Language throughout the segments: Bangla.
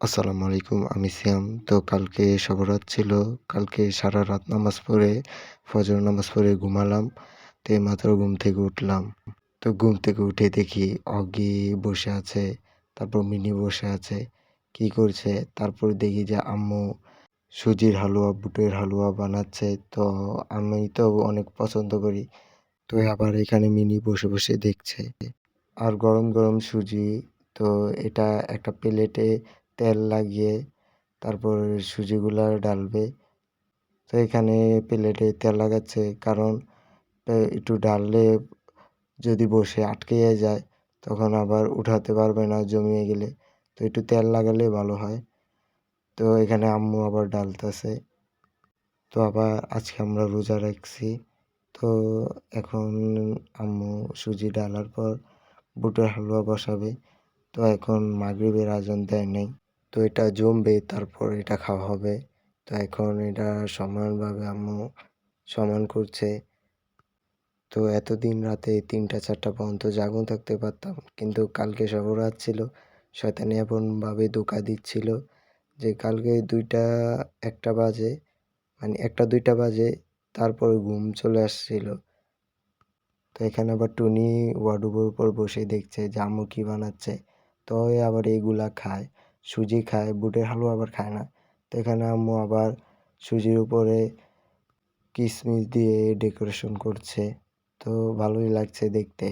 আসসালামু আলাইকুম। আমি সিয়াম। তো কালকে শবে বরাত ছিল। কালকে সারারাত নামাজ পড়ে, ফজর নামাজ পড়ে ঘুমালাম। তো এইমাত্র ঘুম থেকে উঠলাম। তো ঘুম থেকে উঠে দেখি অগি বসে আছে, তারপর মিনি বসে আছে। কি করছে? তারপর দেখি যে আম্মু সুজির হালুয়া, বুটের হালুয়া বানাচ্ছে। তো আমি তো অনেক পছন্দ করি। তো আবার এখানে মিনি বসে, বসে দেখছে। আর গরম, গরম সুজি। তো এটা একটা প্লেটে তেল লাগিয়ে তারপর সুজিগুলা ঢালবে। তো এখানে প্লেটে তেল লাগাচ্ছে কারণ একটু ঢাললে যদি বসে আটকিয়ে যায় তখন আবার উঠাতে পারবে না জমিয়ে গেলে। তো একটু তেল লাগালে ভালো হয়। তো এখানে আম্মু আবার ঢালতেছে। তো আবার আজকে আমরা রোজা রাখছি। তো এখন আম্মু সুজি ঢালার পর বুটের হালুয়া বসাবে। তো এখন মাগরিবের আজান দেয় নাই। তো এটা জমবে, তারপর এটা খাওয়া হবে। তো এখন এটা সমানভাবে আম্মু সমান করছে। তো এতদিন রাতে ৩টা-৪টা পর্যন্ত জাগন থাকতে পারতাম। কিন্তু কালকে শবে বরাত ছিল। শয়তানি এমনভাবে ধোঁকা দিচ্ছিল যে কালকে ২টা ১টা বাজে, মানে ১টা ২টা বাজে, তারপরে ঘুম চলে আসছিল। তো এখানে আবার টুনি ওয়ার্ডরোবের উপর বসে দেখছে যে আম্মু কি বানাচ্ছে। তো ও আবার এইগুলা খায়, সুজি খায়, বুটের হালুয়া আবার খায় না। তো এখানে আম্মু আবার সুজির উপরে কিশমিশ দিয়ে ডেকোরেশন করছে। তো ভালোই লাগছে দেখতে।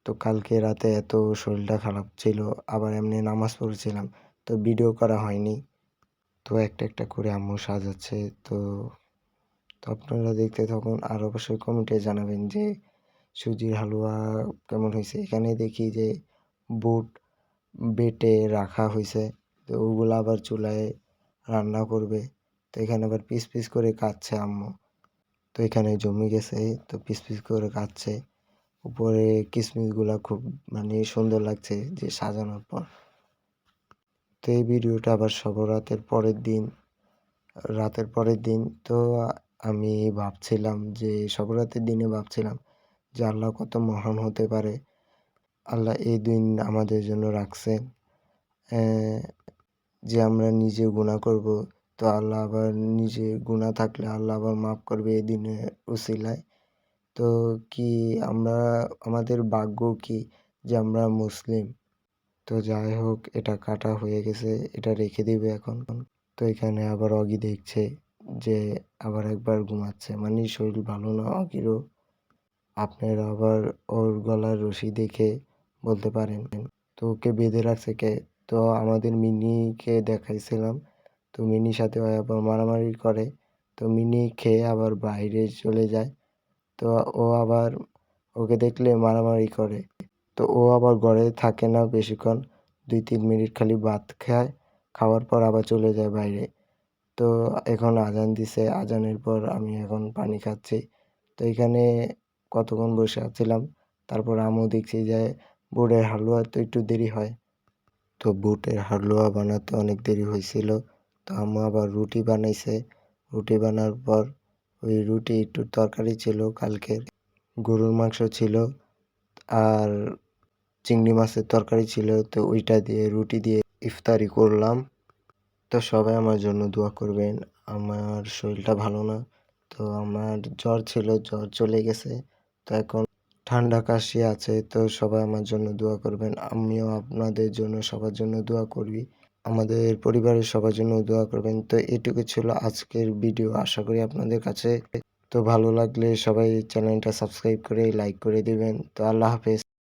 তো কালকে রাতে এত শরীরটা খারাপ ছিল, আবার এমনি নামাজ পড়ছিলাম। তো ভিডিও করা হয়নি। তো একটা, একটা করে আম্মু সাজাচ্ছে। তো তো আপনারা দেখতে থাকুন। আর অবশ্যই কমেন্টে জানাবেন যে সুজির হালুয়া কেমন হইছে। এখানে দেখি যে বুট বেটে রাখা হইছে। তো ওগুলা আবার চুলায় রান্না করবে। তো এখানে আবার পিস, পিস করে কাটছে আম্মু। তো এখানে জমে গেছে। তো পিস, পিস করে কাটছে। উপরে কিশমিশগুলা খুব মানে সুন্দর লাগছে যে সাজানোর পর। তো এই ভিডিওটা আবার শবে বরাতের পরের দিন, রাতের পরের দিন। তো আমি ভাবছিলাম যে শবে বরাতের দিনে ভাবছিলাম যে আল্লাহ কত মহান হতে পারে। আল্লাহ এই দিন আমাদের জন্য রাখছেন। যে আমরা নিজে গুনাহ করব, তো আল্লাহ আবার নিজে গুনাহ থাকলে আল্লাহ আবার মাফ করবে এই দিনের উসিলায়। তো কি আমরা, আমাদের ভাগ্য কি যে আমরা মুসলিম। তো যাই হোক, এটা কাটা হয়ে গেছে, এটা রেখে দিবে এখন। তো এখানে আবার অগি দেখছে যে আবার একবার ঘুমাচ্ছে, মানে শরীর ভালো না অগিরও। আপনারা আবার ওর গলার রশি দেখে বলতে পারেন। তো ওকে বেঁধে রাখছে কে? তো আমাদের মিনিকে দেখাইছিলাম। তো মিনির সাথে ও আবার মারামারি করে। তো মিনি খেয়ে আবার বাইরে চলে যায়। তো ও আবার ওকে দেখলে মারামারি করে। তো ও আবার ঘরে থাকে না বেশিক্ষণ। ২-৩ মিনিট খালি ভাত খায়। খাওয়ার পর আবার চলে যায় বাইরে। তো এখন আজান দিছে। আজানের পর আমি এখন পানি খাচ্ছি। তো এখানে কতক্ষণ বসে আছিলাম। তারপর আম্মু দেখছি যে বুটের হালুয়া তো একটু দেরি হয়। তো বুটের হালুয়া বানাতে অনেক দেরি হয়েছিল। তো আম্মু আবার রুটি বানাইছে। রুটি বানার পর ওই রুটি একটু তরকারি ছিল কালকের। গরুর মাংস ছিল আর চিংড়ি মাছের তরকারি ছিল। তো ওইটা দিয়ে রুটি দিয়ে ইফতারি করলাম। তো সবাই আমার জন্য দোয়া করবেন। আমার শরীরটা ভালো না। তো আমার জ্বর ছিল, জ্বর চলে গেছে। তো এখন ঠান্ডা কাশি আছে। তো সবাই আমার জন্য দোয়া করবেন। আমিও আপনাদের জন্য সবার জন্য দোয়া করি। আমাদের পরিবারের সবার জন্য দোয়া করবেন। তো এটুকু ছিল আজকের ভিডিও। আশা করি আপনাদের কাছে তো ভালো লাগলে সবাই চ্যানেলটা সাবস্ক্রাইব করে লাইক করে দিবেন। তো আল্লাহ হাফেজ।